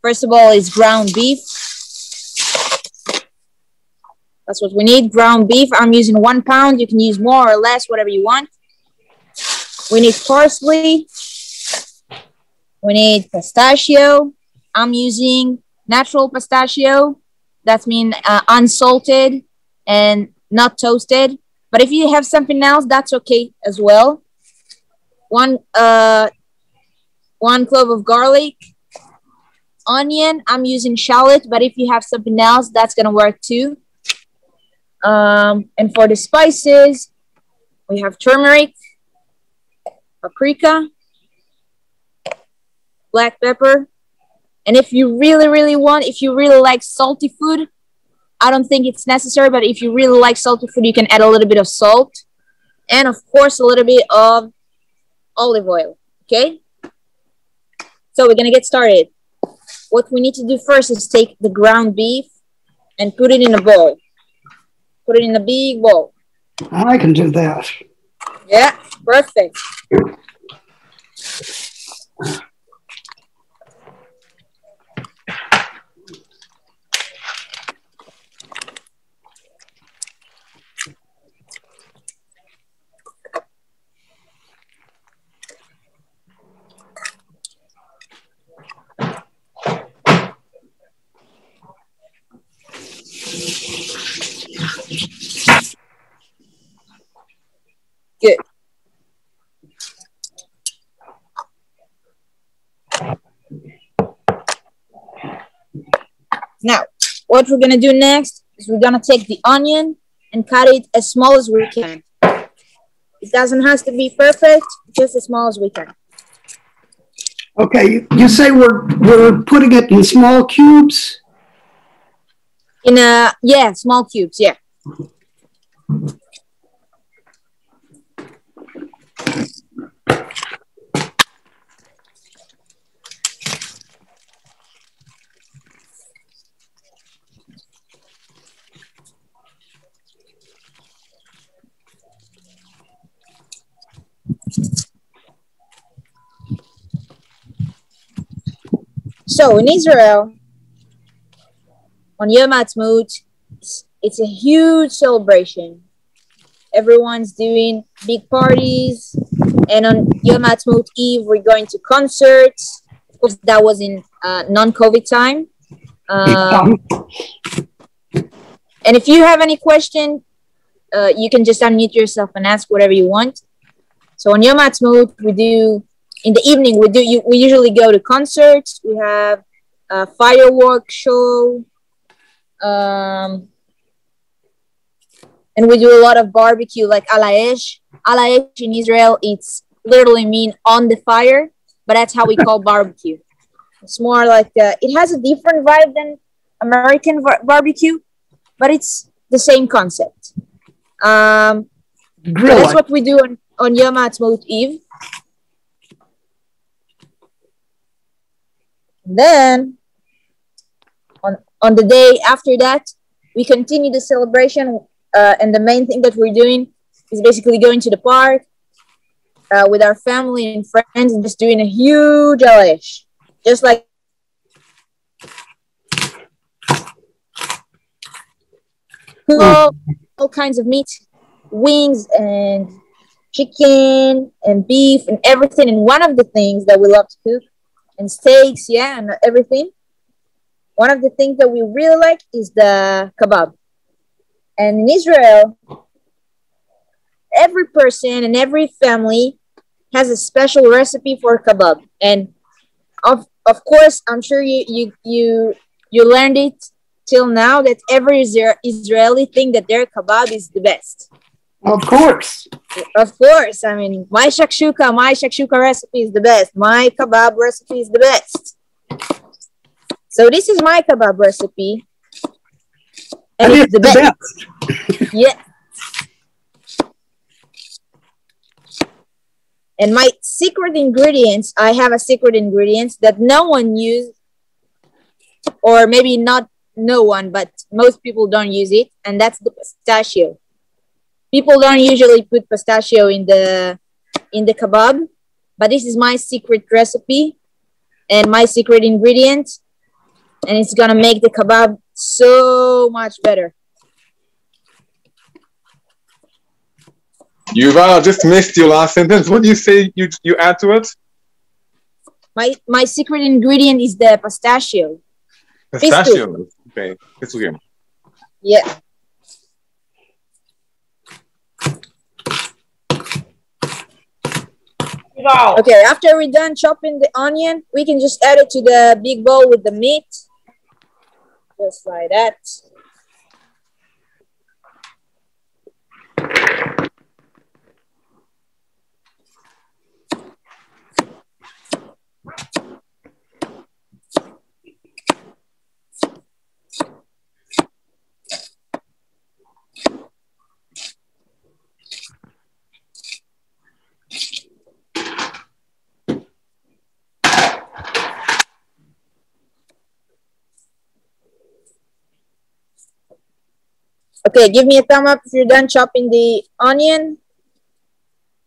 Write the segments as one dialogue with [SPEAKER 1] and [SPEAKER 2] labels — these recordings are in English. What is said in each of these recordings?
[SPEAKER 1] First of all is ground beef. That's what we need, ground beef. I'm using 1 pound. You can use more or less, whatever you want. We need parsley. We need pistachio. I'm using natural pistachio. That means unsalted and not toasted. But if you have something else, that's okay as well. One clove of garlic. Onion, I'm using shallot, but if you have something else, that's gonna work too. And for the spices, we have turmeric, paprika, black pepper. And if you really want, if you really like salty food, I don't think it's necessary, but if you really like salty food, you can add a little bit of salt. And of course, a little bit of olive oil, okay? So we're gonna get started. What we need to do first is take the ground beef and put it in a bowl. Put it in a big bowl.
[SPEAKER 2] I can do that.
[SPEAKER 1] Yeah, perfect. Good. Now, what we're gonna do next is we're gonna take the onion and cut it as small as we can. It doesn't have to be perfect, just as small as we can.
[SPEAKER 2] Okay, you say we're putting it in small cubes?
[SPEAKER 1] Yeah, small cubes, yeah. So in Israel, on Yom Ha'atzmaut, it's a huge celebration. Everyone's doing big parties, and on Yom Ha'atzmaut Eve, we're going to concerts. Of course, that was in non-COVID time. And if you have any question, you can just unmute yourself and ask whatever you want. So on Yom Ha'atzmaut, we do in the evening. We usually go to concerts. We have a fireworks show, and we do a lot of barbecue, like alaesh. Alaesh in Israel, it's literally mean on the fire, but that's how we call barbecue. It's more like it has a different vibe than American barbecue, but it's the same concept. So that's what we do on Yom Ha'atzmaut Eve. Then, on the day after that, we continue the celebration, and the main thing that we're doing is basically going to the park with our family and friends and just doing a huge alaesh. Just like all kinds of meat, wings and chicken and beef and everything. And one of the things that we love to cook, and steaks, yeah, and everything. One of the things that we really like is the kebab. And in Israel, every person and every family has a special recipe for kebab. And of course, I'm sure you learned it till now that every Israeli think that their kebab is the best.
[SPEAKER 2] Of course.
[SPEAKER 1] Of course. I mean, my shakshuka recipe is the best. My kebab recipe is the best. So this is my kebab recipe. And it's the best. Yeah. And my secret ingredients, I have a secret ingredients that no one uses, or maybe not no one, but most people don't use it, and that's the pistachio. People don't usually put pistachio in the kebab, but this is my secret recipe and my secret ingredient. And it's gonna make the kebab so much better.
[SPEAKER 3] Yuval, I just missed your last sentence. What do you say you add to it?
[SPEAKER 1] My secret ingredient is the pistachio.
[SPEAKER 3] Pistachio. Okay. Pistachio.
[SPEAKER 1] Yeah. Okay, after we're done chopping the onion, we can just add it to the big bowl with the meat. Just like that. Okay, give me a thumb up if you're done chopping the onion.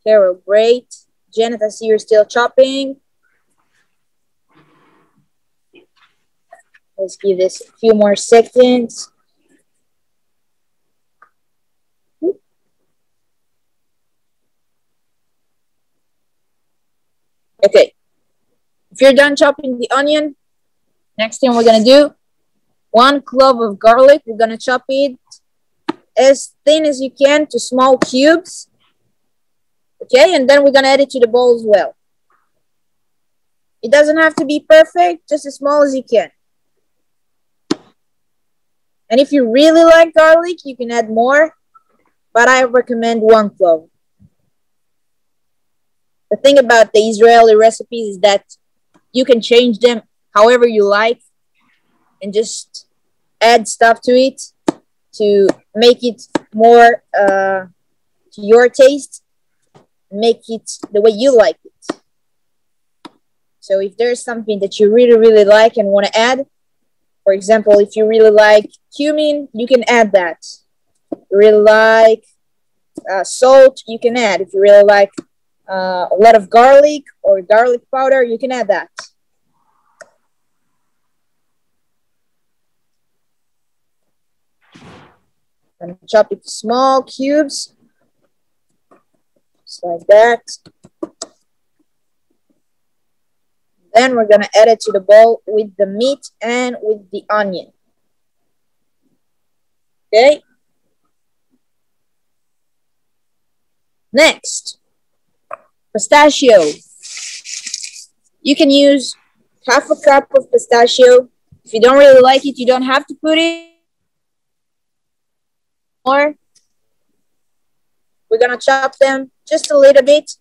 [SPEAKER 1] Carol, great. Janet, I see you're still chopping. Let's give this a few more seconds. Okay, if you're done chopping the onion, next thing we're gonna do, 1 clove of garlic. We're gonna chop it as thin as you can to small cubes. Okay, and then we're gonna add it to the bowl as well. It doesn't have to be perfect, just as small as you can. And if you really like garlic, you can add more, but I recommend 1 clove. The thing about the Israeli recipes is that you can change them however you like and just add stuff to it to make it more to your taste, make it the way you like it. So if there's something that you really, really like and want to add, for example, if you really like cumin, you can add that. If you really like salt, you can add. If you really like a lot of garlic or garlic powder, you can add that. And chop it to small cubes, just like that. Then we're gonna add it to the bowl with the meat and with the onion. Okay. Next, pistachio. You can use half a cup of pistachio. If you don't really like it, you don't have to put it. Or we're gonna chop them just a little bit,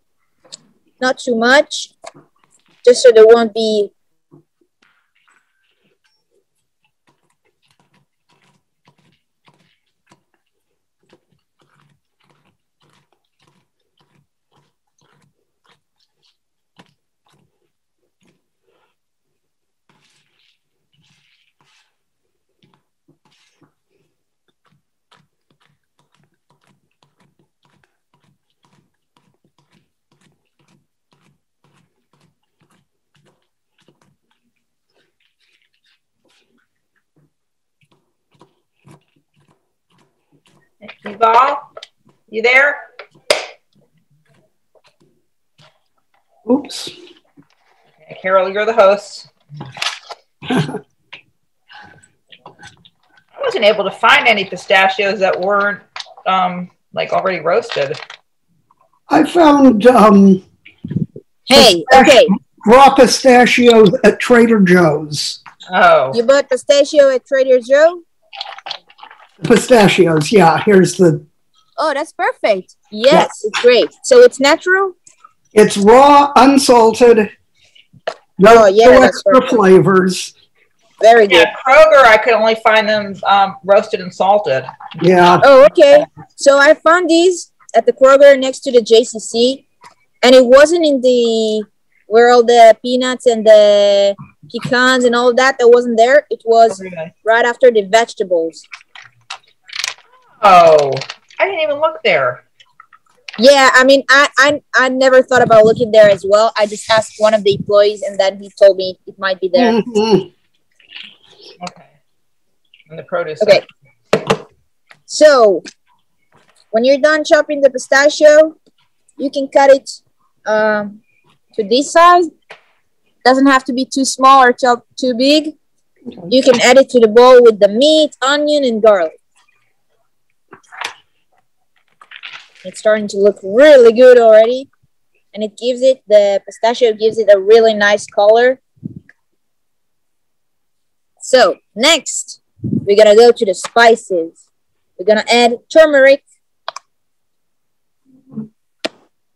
[SPEAKER 1] not too much, just so there won't be
[SPEAKER 4] Yuval, you there?
[SPEAKER 2] Oops.
[SPEAKER 4] Okay, Carol, you're the host. I wasn't able to find any pistachios that weren't like already roasted.
[SPEAKER 2] I found
[SPEAKER 1] hey, okay.
[SPEAKER 2] raw pistachios at Trader Joe's.
[SPEAKER 4] Oh.
[SPEAKER 1] You bought pistachio at Trader Joe?
[SPEAKER 2] Pistachios, yeah. Here's the.
[SPEAKER 1] Oh, that's perfect. Yes, it's great. So it's natural?
[SPEAKER 2] It's raw, unsalted. No, no extra perfect. Flavors.
[SPEAKER 1] Very good.
[SPEAKER 4] Yeah, Kroger, I could only find them roasted and salted.
[SPEAKER 2] Yeah.
[SPEAKER 1] Oh, okay. So I found these at the Kroger next to the JCC, and it wasn't in the where all the peanuts and the pecans and all of that wasn't there. It was right after the vegetables.
[SPEAKER 4] Oh, I didn't even look there.
[SPEAKER 1] Yeah, I mean, I never thought about looking there as well. I just asked one of the employees, and then he told me it might be there.
[SPEAKER 2] Mm-hmm.
[SPEAKER 4] Okay. And the produce.
[SPEAKER 1] Okay. So when you're done chopping the pistachio, you can cut it to this size. Doesn't have to be too small or chopped too big. You can add it to the bowl with the meat, onion, and garlic. It's starting to look really good already. And it gives it, the pistachio gives it a really nice color. So next, we're gonna go to the spices. We're gonna add turmeric.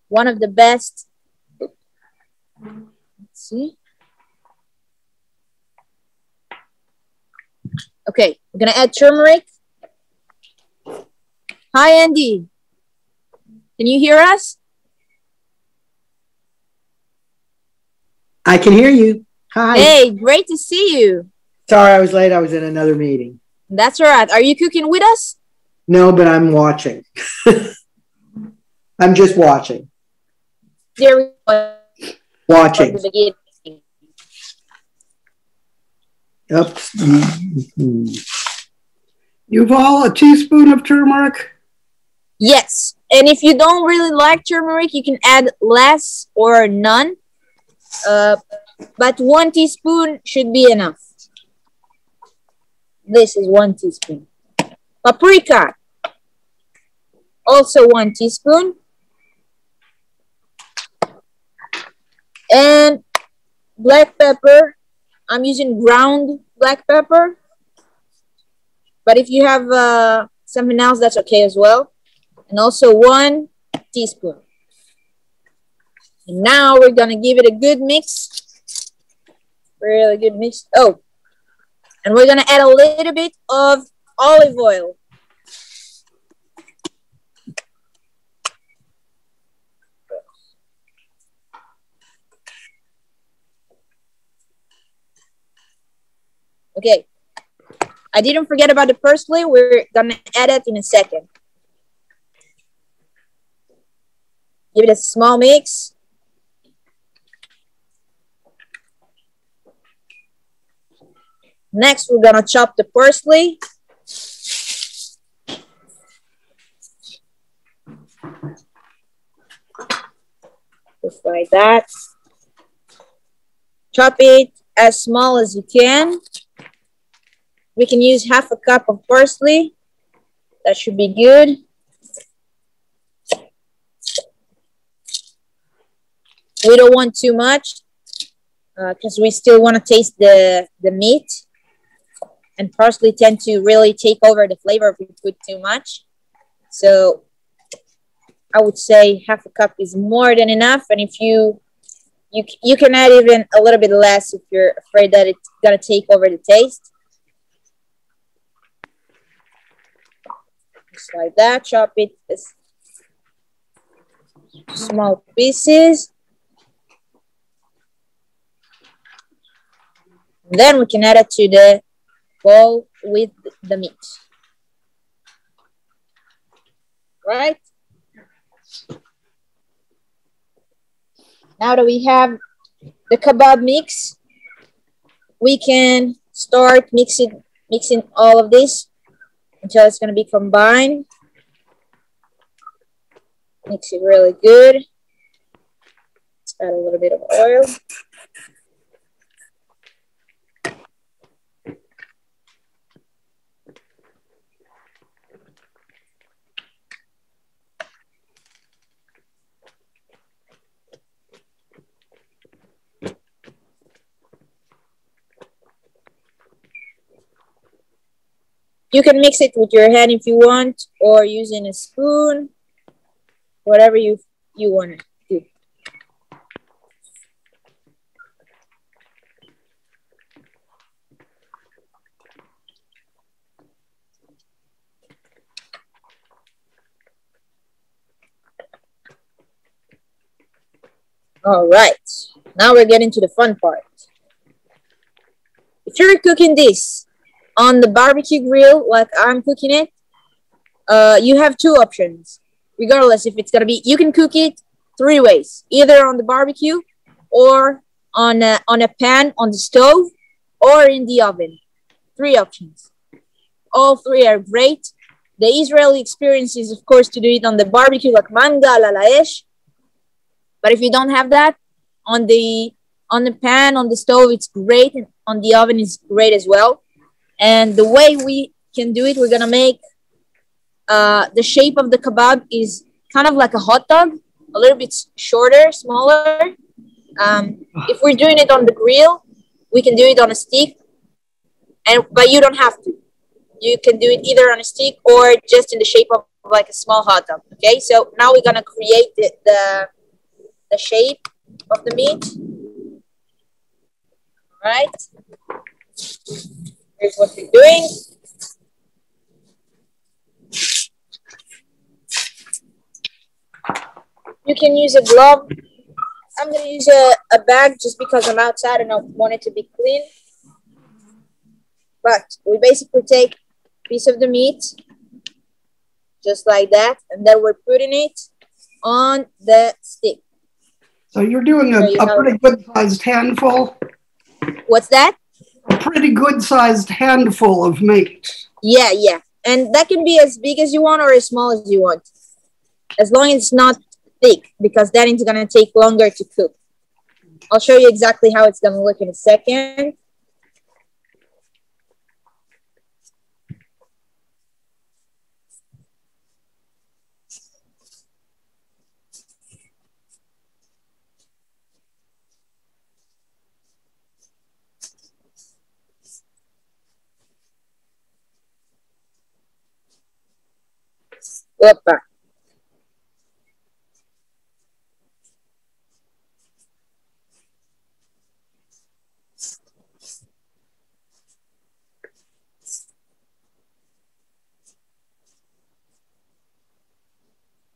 [SPEAKER 1] One of the best. Let's see. Okay, we're gonna add turmeric. Hi, Andy. Can you hear us?
[SPEAKER 2] I can hear you. Hi.
[SPEAKER 1] Hey, great to see you.
[SPEAKER 2] Sorry I was late. I was in another meeting.
[SPEAKER 1] That's all right. Are you cooking with us?
[SPEAKER 2] No, but I'm watching. I'm just watching.
[SPEAKER 1] There we go.
[SPEAKER 2] Watching. Oops.
[SPEAKER 3] Yuval, a teaspoon of turmeric?
[SPEAKER 1] Yes. And if you don't really like turmeric, you can add less or none. But 1 teaspoon should be enough. This is 1 teaspoon. Paprika. Also 1 teaspoon. And black pepper. I'm using ground black pepper. But if you have something else, that's okay as well. And also 1 teaspoon. And now we're going to give it a good mix. Really good mix. Oh, and we're going to add a little bit of olive oil. Okay. I didn't forget about the parsley. We're going to add it in a second. Give it a small mix. Next, we're gonna chop the parsley. Just like that. Chop it as small as you can. We can use half a cup of parsley. That should be good. We don't want too much because we still want to taste the meat. And parsley tend to really take over the flavor if we put too much. So I would say half a cup is more than enough. And if you can add even a little bit less if you're afraid that it's gonna take over the taste. Just like that. Chop it as small pieces. And then we can add it to the bowl with the meat. Right? Now that we have the kebab mix, we can start mixing all of this until it's going to be combined. Mix it really good. Let's add a little bit of oil. You can mix it with your hand if you want, or using a spoon, whatever you want to do. All right, now we're getting to the fun part. If you're cooking this on the barbecue grill, like I'm cooking it, you have 2 options. Regardless if it's gonna be, you can cook it 3 ways: either on the barbecue, or on a pan on the stove, or in the oven. three options. All three are great. The Israeli experience is, of course, to do it on the barbecue, like mangal, ala esh. But if you don't have that, on the pan, on the stove, it's great. And on the oven, it's great as well. And the way we can do it, we're going to make the shape of the kebab is kind of like a hot dog, a little bit shorter, smaller. If we're doing it on the grill, we can do it on a stick, but you don't have to. You can do it either on a stick or just in the shape of like a small hot dog. Okay, so now we're gonna create the shape of the meat. All right. Here's what we're doing. You can use a glove. I'm gonna use a bag just because I'm outside and I want it to be clean. But we basically take a piece of the meat, just like that, and then we're putting it on the stick.
[SPEAKER 2] So you're doing a pretty good-sized handful?
[SPEAKER 1] What's that?
[SPEAKER 2] A pretty good-sized handful of meat.
[SPEAKER 1] Yeah, yeah. And that can be as big as you want or as small as you want. As long as it's not thick, because then it's going to take longer to cook. I'll show you exactly how it's going to look in a second. Opa.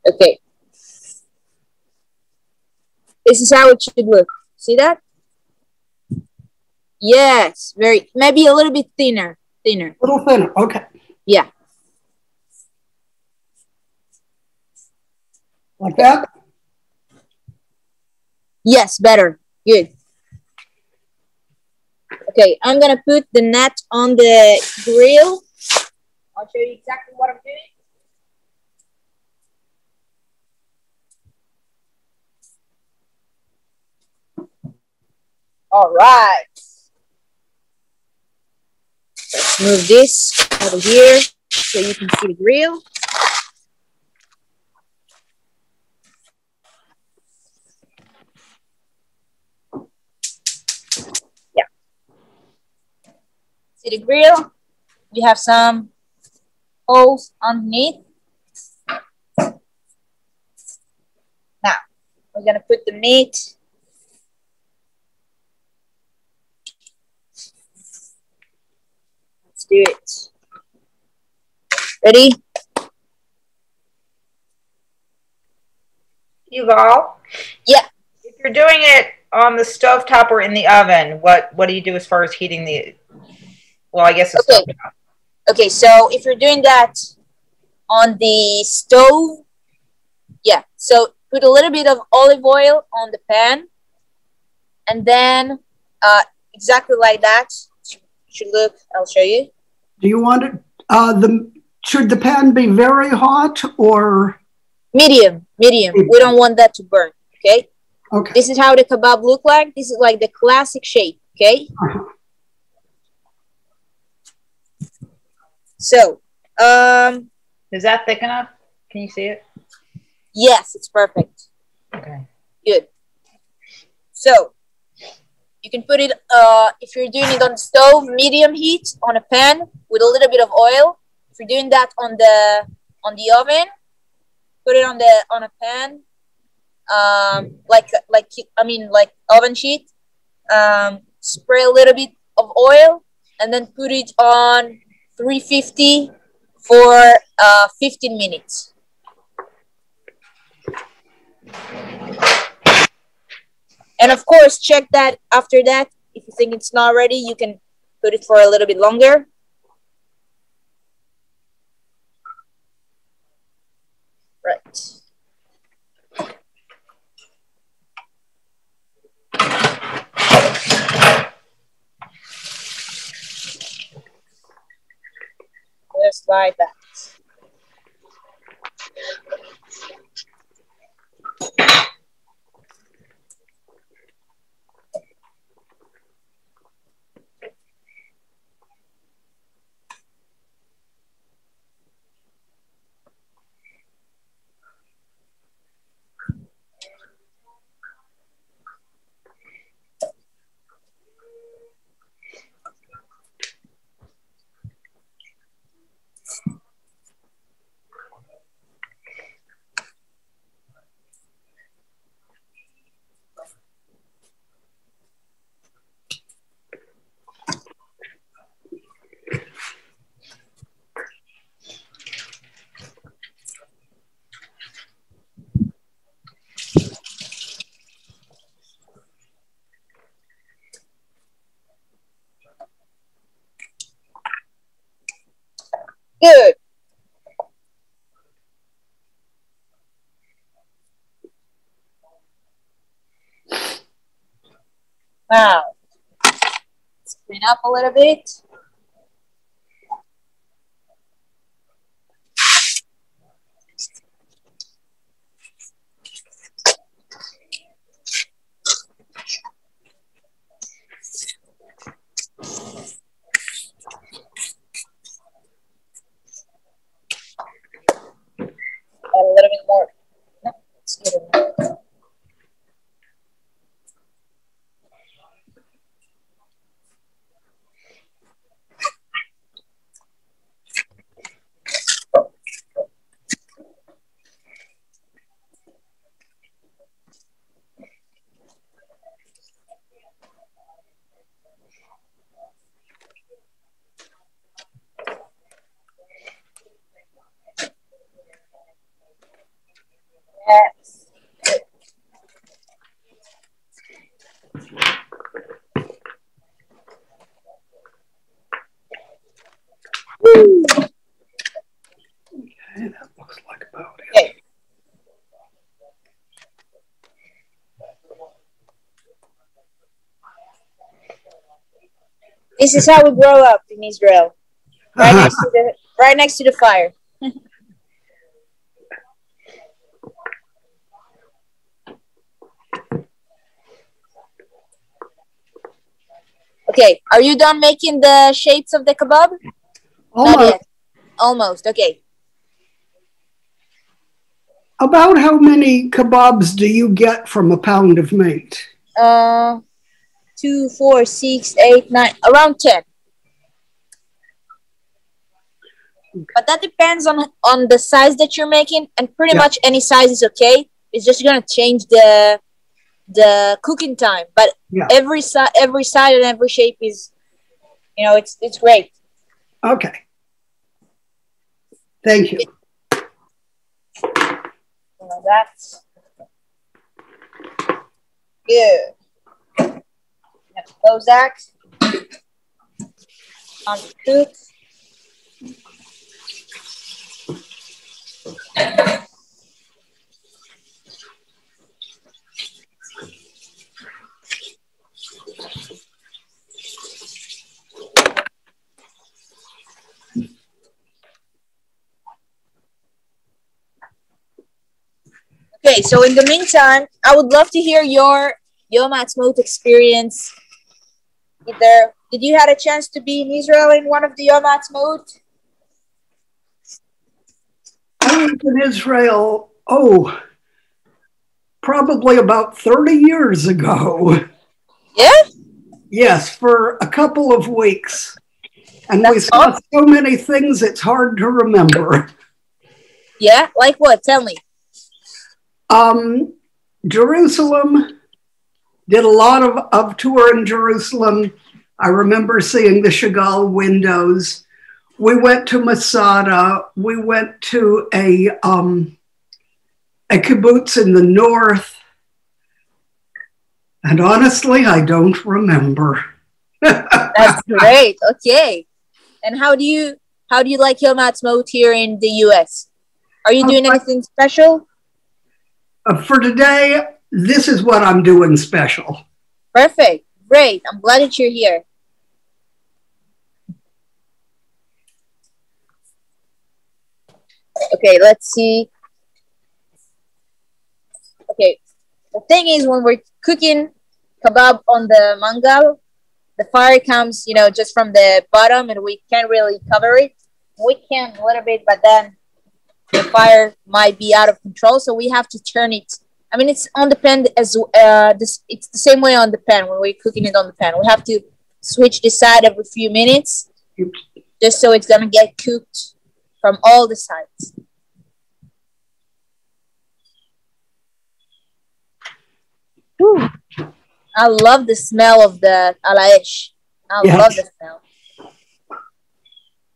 [SPEAKER 1] Okay. This is how it should look. See that? Yes, maybe a little bit thinner.
[SPEAKER 2] A little thinner, okay.
[SPEAKER 1] Yeah.
[SPEAKER 2] Like that?
[SPEAKER 1] Yes, better. Good. Okay, I'm going to put the net on the grill. I'll show you exactly what I'm doing. All right. Let's move this over here so you can see the grill. Yeah. See the grill? You have some holes underneath. Now, we're going to put the meat. Let's do it. Ready?
[SPEAKER 4] Yuval?
[SPEAKER 1] Yeah.
[SPEAKER 4] If you're doing it on the stovetop or in the oven, what do you do as far as heating the, well, I guess the stovetop?
[SPEAKER 1] Okay, so if you're doing that on the stove, yeah, so put a little bit of olive oil on the pan, and then exactly like that should look. I'll show you.
[SPEAKER 2] Do you want it, should the pan be very hot or?
[SPEAKER 1] Medium. We don't want that to burn, okay?
[SPEAKER 2] Okay.
[SPEAKER 1] This is how the kebab look like. This is like the classic shape, okay?
[SPEAKER 2] Uh-huh.
[SPEAKER 1] So,
[SPEAKER 4] Is that thick enough? Can you see it?
[SPEAKER 1] yes, it's perfect.
[SPEAKER 4] Okay.
[SPEAKER 1] Good. So, you can put it, if you're doing it on the stove, medium heat on a pan with a little bit of oil. If you're doing that on the oven, put it on a pan, like oven sheet. Spray a little bit of oil and then put it on 350 for 15 minutes. And of course, check that after that. If you think it's not ready, you can put it for a little bit longer. Right. buy that. Good. Now, let's clean up a little bit. Add a little bit more. No, it's good enough. Yes. Woo.
[SPEAKER 2] Okay, that looks like about it.
[SPEAKER 1] Okay. This is how we grow up in Israel. Right next to the fire. Okay, are you done making the shapes of the kebab?
[SPEAKER 2] Almost.
[SPEAKER 1] Not yet. Almost. Okay.
[SPEAKER 2] About how many kebabs do you get from a pound of meat?
[SPEAKER 1] 2, 4, 6, 8, 9, around 10. But that depends on the size that you're making, and pretty much any size is okay. It's just gonna change the cooking time. But every side and every shape is, it's great.
[SPEAKER 2] Okay. Thank you.
[SPEAKER 1] That's good. Now close that. On to cook. Okay, so in the meantime, I would love to hear your Yom Ha'atzmaut experience. Did you had a chance to be in Israel in one of the Yom Ha'atzmaut?
[SPEAKER 2] I was in Israel, probably about 30 years ago.
[SPEAKER 1] Yeah?
[SPEAKER 2] Yes, for a couple of weeks. And we saw so many things, it's hard to remember.
[SPEAKER 1] Yeah? Like what? Tell me.
[SPEAKER 2] Jerusalem, did a lot of tour in Jerusalem. I remember seeing the Chagall windows. We went to Masada. We went to a kibbutz in the north. And honestly, I don't remember.
[SPEAKER 1] That's great. Okay. And how do you like Yom Ha'atzmaut here in the US? Are you doing anything special?
[SPEAKER 2] For today, this is what I'm doing special.
[SPEAKER 1] Perfect. Great. I'm glad that you're here. Okay, let's see. Okay, the thing is, when we're cooking kebab on the mangal, the fire comes, just from the bottom, and we can't really cover it. We can a little bit, but then the fire might be out of control, so we have to turn it. I mean, it's on the pan as this. It's the same way on the pan when we're cooking it on the pan. We have to switch the side every few minutes, just so it's gonna get cooked from all the sides. Whew. I love the smell of the alaish. I love the smell.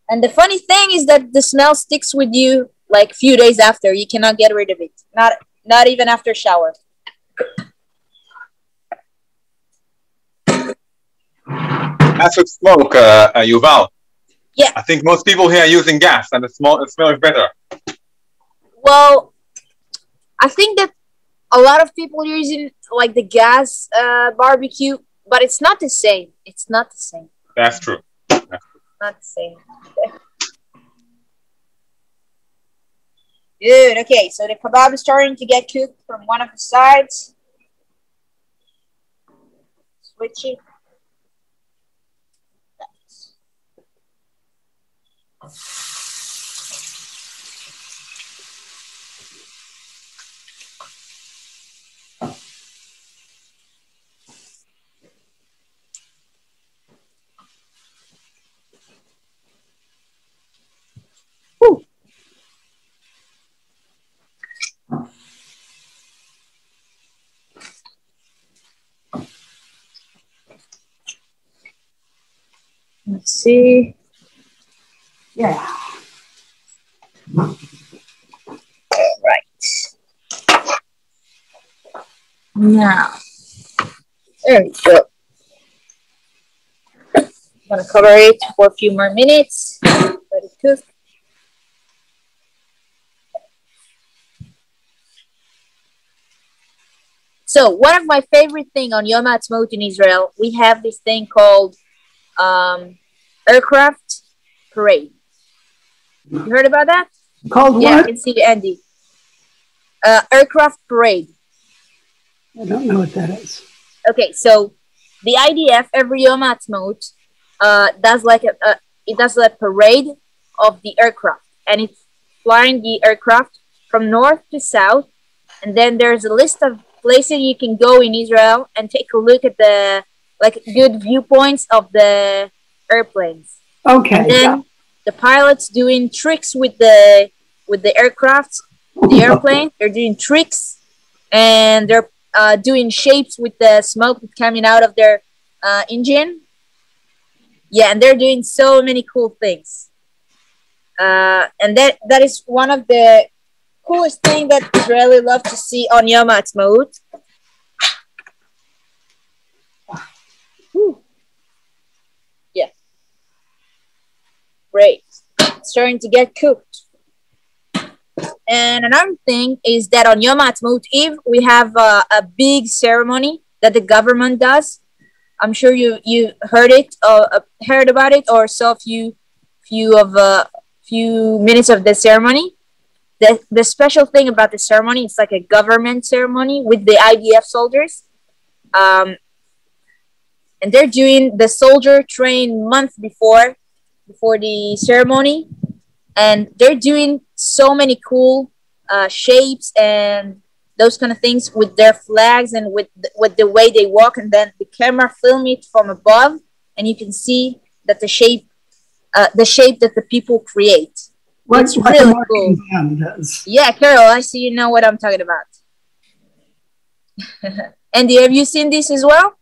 [SPEAKER 1] And the funny thing is that the smell sticks with you like a few days after. You cannot get rid of it. Not even after shower.
[SPEAKER 3] That's with smoke, Yuval.
[SPEAKER 1] Yeah.
[SPEAKER 3] I think most people here are using gas, and the smell is better.
[SPEAKER 1] Well, I think that a lot of people are using like the gas barbecue, but it's not the same. It's not the same.
[SPEAKER 3] That's true.
[SPEAKER 1] Not the same. Good. Okay, so the kebab is starting to get cooked from one of the sides. Switch it. Let's see.
[SPEAKER 2] Yeah.
[SPEAKER 1] All right. Now, there we go. I'm gonna cover it for a few more minutes. Let it cook. So one of my favorite thing on Yom Ha'atzmaut in Israel, we have this thing called aircraft parade. You heard about that?
[SPEAKER 2] Called
[SPEAKER 1] Yeah, I
[SPEAKER 2] what?
[SPEAKER 1] can see Andy. Aircraft parade.
[SPEAKER 2] I don't know what that is.
[SPEAKER 1] Okay, so the IDF every Yom Ha'atzmaut does a parade of the aircraft, and it's flying the aircraft from north to south, and then there's a list of places you can go in Israel and take a look at the good viewpoints of the airplanes.
[SPEAKER 2] Okay.
[SPEAKER 1] And then the pilots doing tricks with the aircraft, the airplane. They're doing tricks, and they're doing shapes with the smoke coming out of their engine. Yeah, and they're doing so many cool things. And that is one of the coolest thing that Israeli love to see on Yom Ha'atzmaut. Yeah. Great. It's starting to get cooked. And another thing is that on Yom Ha'atzmaut Eve, we have a big ceremony that the government does. I'm sure you heard about it, or saw a few minutes of the ceremony. The special thing about the ceremony, it's like a government ceremony with the IDF soldiers. And they're doing the soldier train month before the ceremony. And they're doing so many cool shapes and those kind of things with their flags and with the way they walk. And then the camera film it from above, and you can see that the shape that the people create. It's really cool.
[SPEAKER 2] Does.
[SPEAKER 1] Yeah, Carol, I see you know what I'm talking about. Andy, have you seen this as well?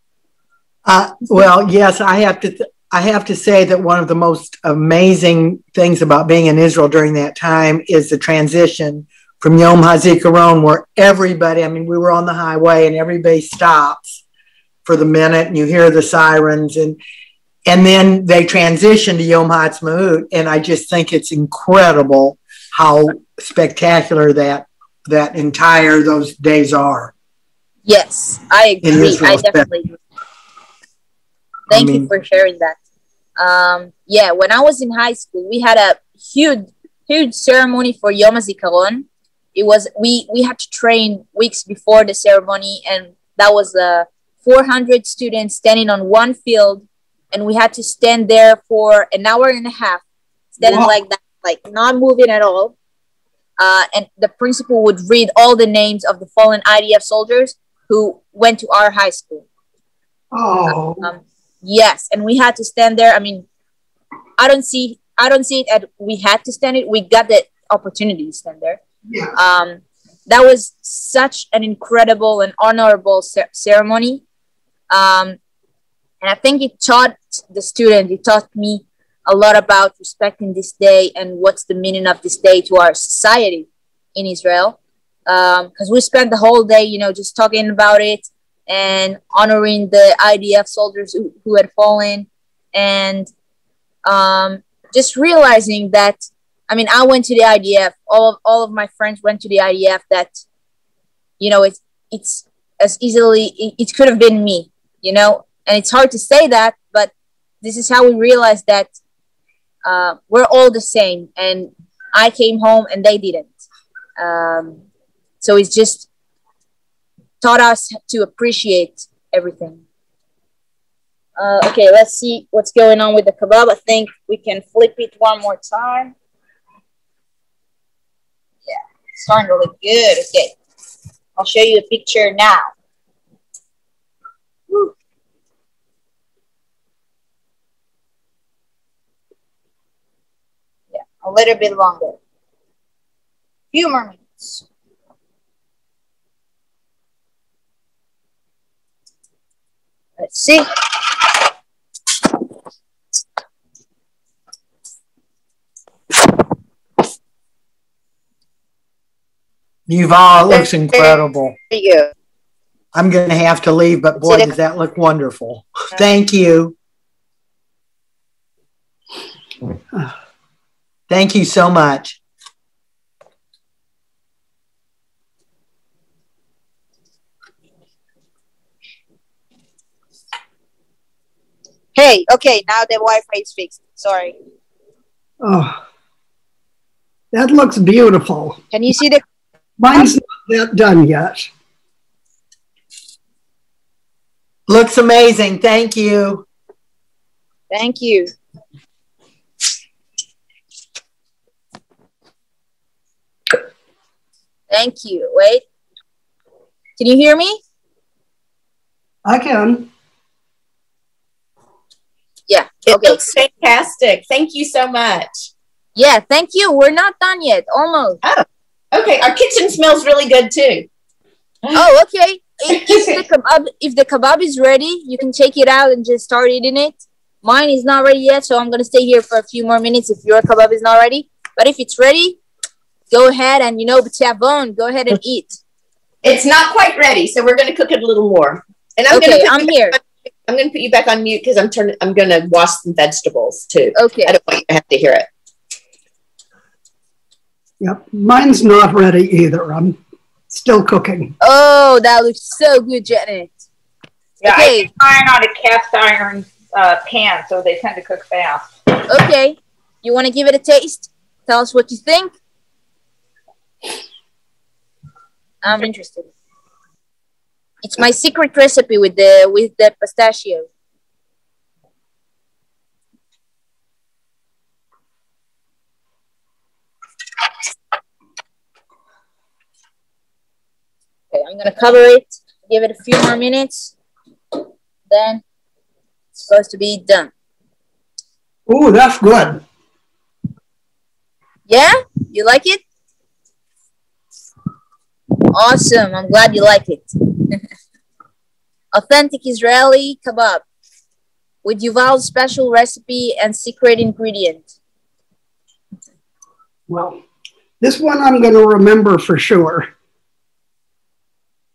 [SPEAKER 5] Well, yes, I have to say that one of the most amazing things about being in Israel during that time is the transition from Yom HaZikaron, where everybody, we were on the highway and everybody stops for the minute and you hear the sirens, and then they transition to Yom Ha'atzmaut, and I just think it's incredible how spectacular that entire those days are.
[SPEAKER 1] Yes, I agree. I definitely agree. Thank you for sharing that. Yeah, when I was in high school, we had a huge huge ceremony for Yom HaZikaron. It was we had to train weeks before the ceremony, and that was 400 students standing on one field, and we had to stand there for an hour and a half, standing like that, like not moving at all. And the principal would read all the names of the fallen IDF soldiers who went to our high school.
[SPEAKER 2] Oh.
[SPEAKER 1] Yes, and we had to stand there. I mean, I don't see it as we had to stand it. We got the opportunity to stand there.
[SPEAKER 2] Yeah.
[SPEAKER 1] That was such an incredible and honorable ceremony. And I think it taught me a lot about respecting this day and what's the meaning of this day to our society in Israel. Because we spent the whole day, just talking about it and honoring the IDF soldiers who had fallen, and just realizing that, I mean, I went to the IDF. All of my friends went to the IDF. That, it's as easily, it could have been me, and it's hard to say that, but this is how we realized that we're all the same, and I came home and they didn't. So it's just taught us to appreciate everything. Okay, let's see what's going on with the kebab. I think we can flip it one more time. Yeah, it's starting to look good. Okay, I'll show you a picture now. Woo. Yeah, a little bit longer. Few more minutes. Let's see.
[SPEAKER 5] Yuval, it looks incredible.
[SPEAKER 1] There you go.
[SPEAKER 5] I'm going to have to leave, but boy, does that look wonderful. Thank you. Thank you so much.
[SPEAKER 1] Hey, okay, now the Wi-Fi is fixed. Sorry.
[SPEAKER 2] Oh, that looks beautiful.
[SPEAKER 1] Can you see the...
[SPEAKER 2] Mine's not that done yet.
[SPEAKER 5] Looks amazing. Thank you.
[SPEAKER 1] Thank you. Thank you. Wait. Can you hear me?
[SPEAKER 2] I can.
[SPEAKER 1] Yeah.
[SPEAKER 6] It
[SPEAKER 1] Okay.
[SPEAKER 6] looks fantastic. Thank you so much.
[SPEAKER 1] Yeah, thank you. We're not done yet. Almost.
[SPEAKER 6] Oh, okay. Our kitchen smells really good too.
[SPEAKER 1] Oh, okay. If the kebab is ready, you can take it out and just start eating it. Mine is not ready yet, so I'm going to stay here for a few more minutes if your kebab is not ready. But if it's ready, go ahead and, b'tavon, go ahead and eat.
[SPEAKER 6] It's not quite ready, so we're going to cook it a little more. And
[SPEAKER 1] I'm here.
[SPEAKER 6] I'm going to put you back on mute because I'm going to wash some vegetables too.
[SPEAKER 1] Okay.
[SPEAKER 6] I don't want you to have to hear it.
[SPEAKER 2] Yep, mine's not ready either. I'm still cooking.
[SPEAKER 1] Oh, that looks so good, Janet.
[SPEAKER 4] Yeah,
[SPEAKER 1] Okay.
[SPEAKER 4] I keep mine on a cast iron pan, so they tend to cook fast.
[SPEAKER 1] Okay. You want to give it a taste? Tell us what you think. I'm interested. It's my secret recipe with the pistachio. Okay, I'm gonna cover it, give it a few more minutes, then it's supposed to be done.
[SPEAKER 2] Oh, that's good.
[SPEAKER 1] Yeah? You like it? Awesome. I'm glad you like it. Authentic Israeli kebab with Yuval's special recipe and secret ingredient.
[SPEAKER 2] Well, this one I'm going to remember for sure.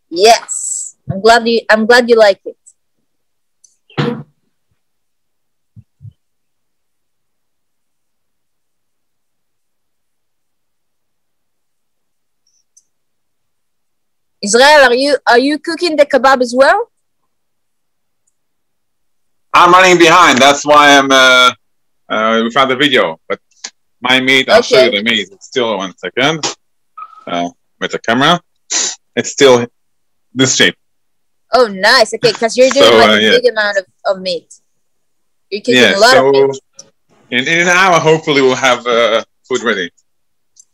[SPEAKER 1] Yes. I'm glad you like it. Israel, are you cooking the kebab as well?
[SPEAKER 3] I'm running behind. That's why we found the video. But my meat. I'll show you the meat. It's still 1 second. With the camera, it's still this shape.
[SPEAKER 1] Oh, nice. Okay, because you're doing a big amount of meat. You're cooking a lot of meat.
[SPEAKER 3] In an hour, hopefully, we'll have food ready.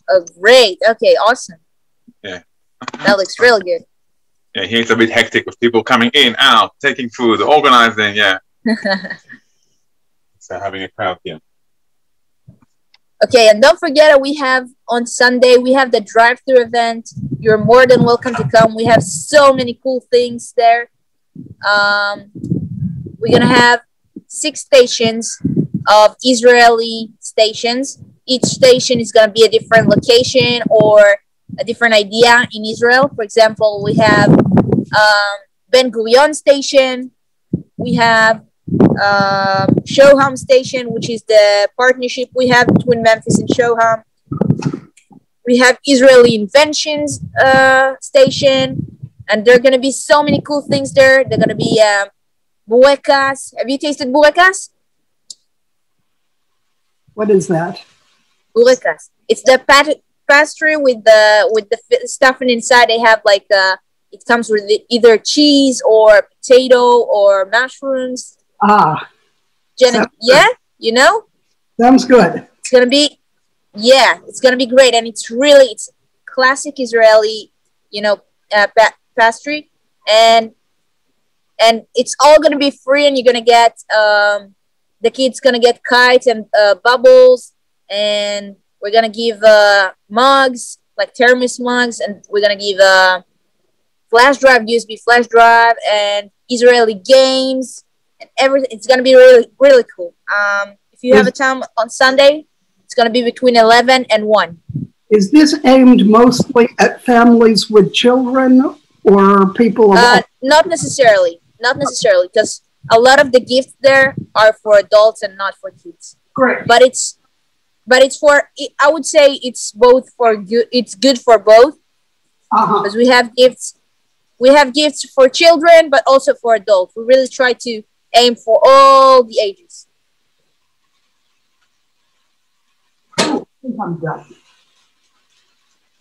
[SPEAKER 1] Oh, great. Okay, awesome.
[SPEAKER 3] Yeah.
[SPEAKER 1] That looks really good.
[SPEAKER 3] Yeah, here it's a bit hectic with people coming in, out, taking food, organizing. Yeah. So having a crowd here.
[SPEAKER 1] Okay, and don't forget that we have on Sunday, we have the drive-thru event. You're more than welcome to come. We have so many cool things there. We're going to have 6 stations of Israeli stations. Each station is going to be a different location or a different idea in Israel. For example, we have Ben Gurion Station. We have Shoham Station, which is the partnership we have between Memphis and Shoham. We have Israeli Inventions Station, and there are going to be so many cool things there. They're going to be burekas. Have you tasted burekas?
[SPEAKER 2] What is that?
[SPEAKER 1] Burekas. It's the pastry with the stuffing inside. They have like it comes with either cheese or potato or mushrooms. Yeah, you know?
[SPEAKER 2] Sounds good.
[SPEAKER 1] It's gonna be, it's gonna be great, and it's classic Israeli, pastry, and it's all gonna be free, and you're gonna get the kids gonna get kites and bubbles, and we're gonna give mugs like thermos mugs, and we're gonna give USB flash drive, and Israeli games. And everything. It's gonna be really, really cool. If you have a time on Sunday, it's gonna be between 11 and 1.
[SPEAKER 2] Is this aimed mostly at families with children or people?
[SPEAKER 1] Not necessarily, because a lot of the gifts there are for adults and not for kids.
[SPEAKER 2] Great.
[SPEAKER 1] But it's for. I would say it's both for good. It's good for both. Because we have gifts. We have gifts for children, but also for adults. We really try to aim for all the ages.
[SPEAKER 2] I'm done.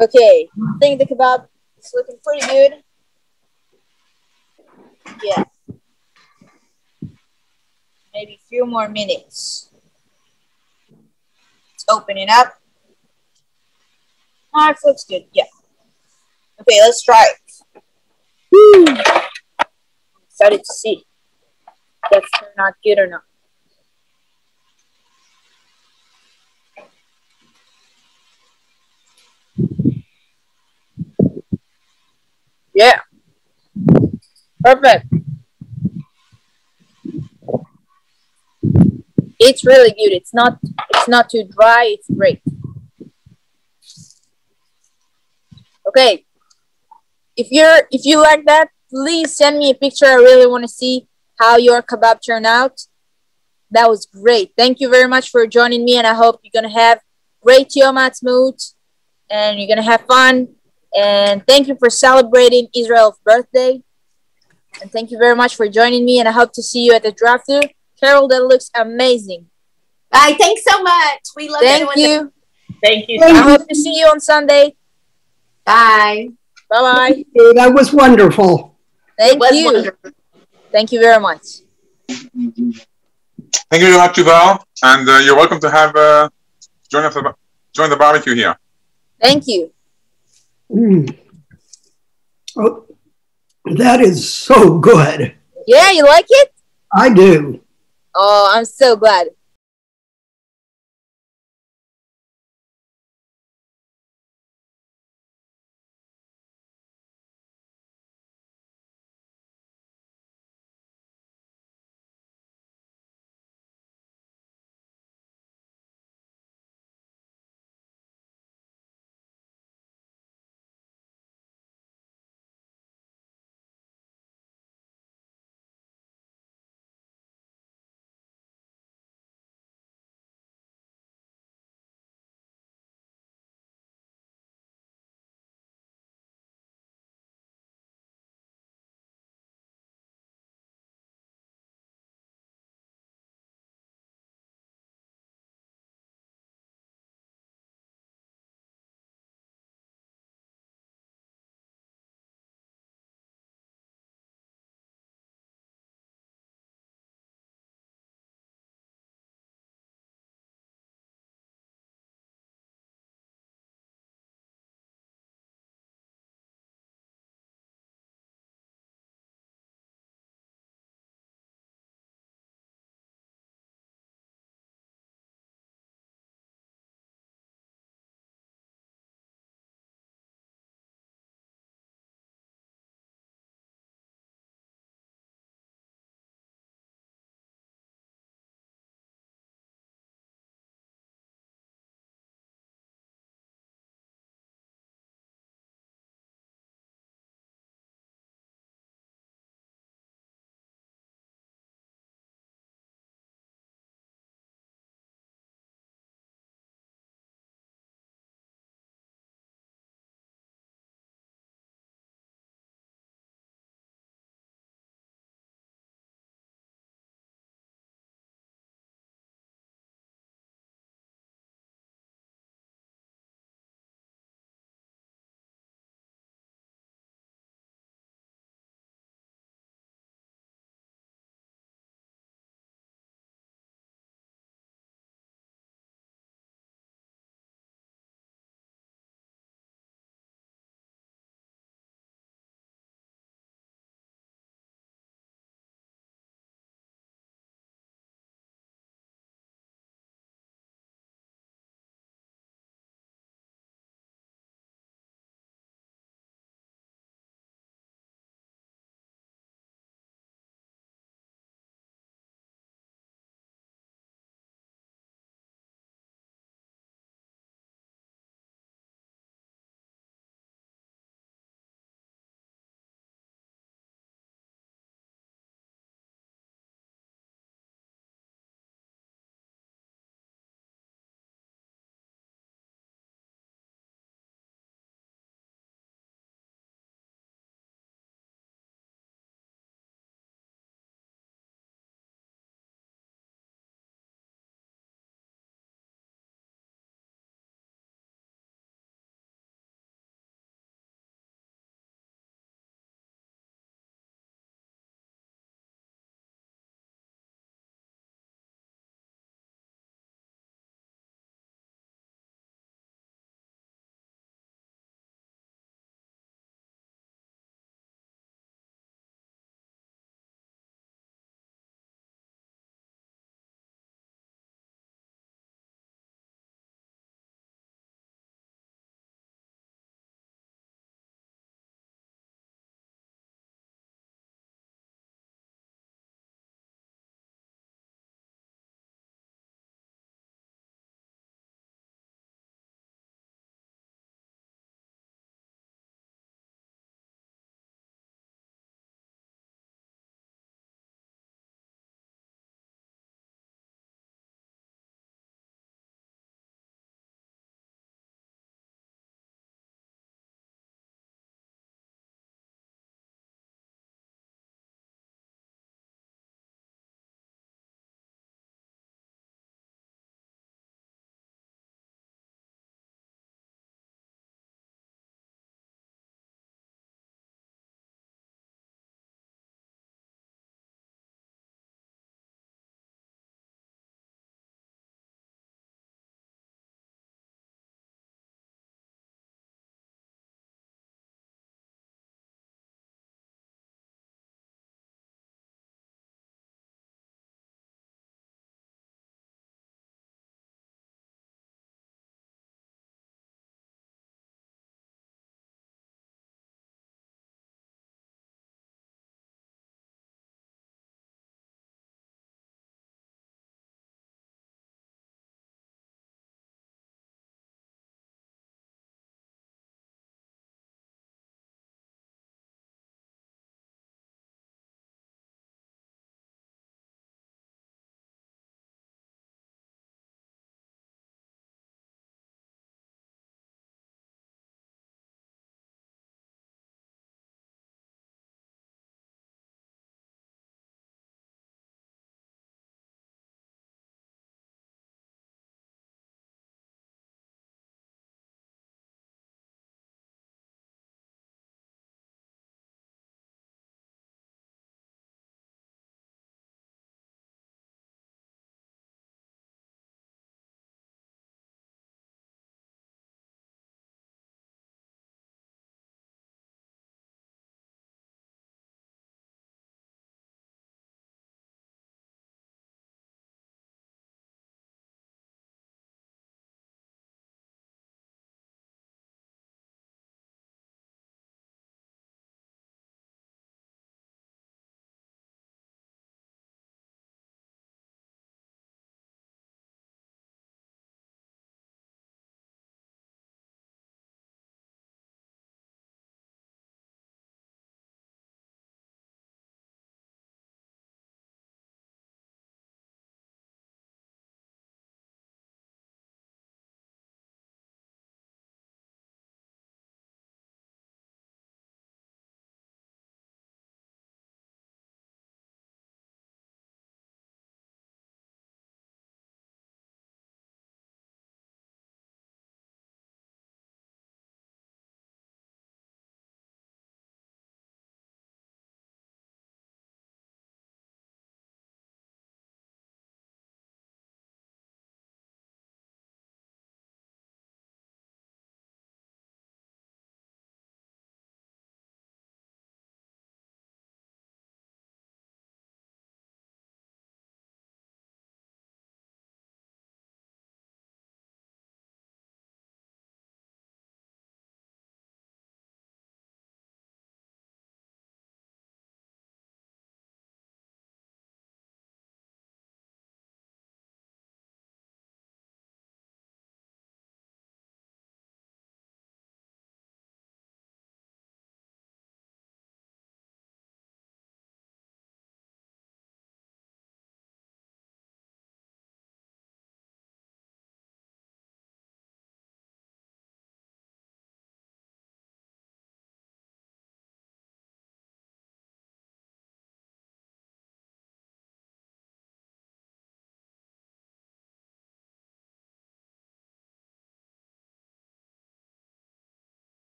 [SPEAKER 1] Okay, I think the kebab is looking pretty good. Yeah. Maybe a few more minutes. It's opening up. It looks good, yeah. Okay, let's try it. Woo! I'm excited to see if that's not good or not. Yeah. Perfect. It's really good. It's not too dry. It's great. Okay. If you like that, please send me a picture. I really want to see how your kebab turned out. That was great. Thank you very much for joining me, and I hope you're gonna have great Yom Ha'atzmaut and you're gonna have fun. And thank you for celebrating Israel's birthday. And thank you very much for joining me, and I hope to see you at the drive-thru. Carol, that looks amazing.
[SPEAKER 6] Bye. Thanks so much. We love
[SPEAKER 1] Thank you.
[SPEAKER 4] Thank you.
[SPEAKER 1] I hope to see you on Sunday.
[SPEAKER 6] Bye.
[SPEAKER 1] Bye-bye.
[SPEAKER 2] That was wonderful.
[SPEAKER 1] Thank you.
[SPEAKER 6] Wonderful.
[SPEAKER 1] Thank you very much.
[SPEAKER 3] Thank you very much, Yuval, and you're welcome to have join the barbecue here.
[SPEAKER 1] Thank you.
[SPEAKER 2] Oh, that is so good.
[SPEAKER 1] Yeah, you like it?
[SPEAKER 2] I do.
[SPEAKER 1] Oh, I'm so glad.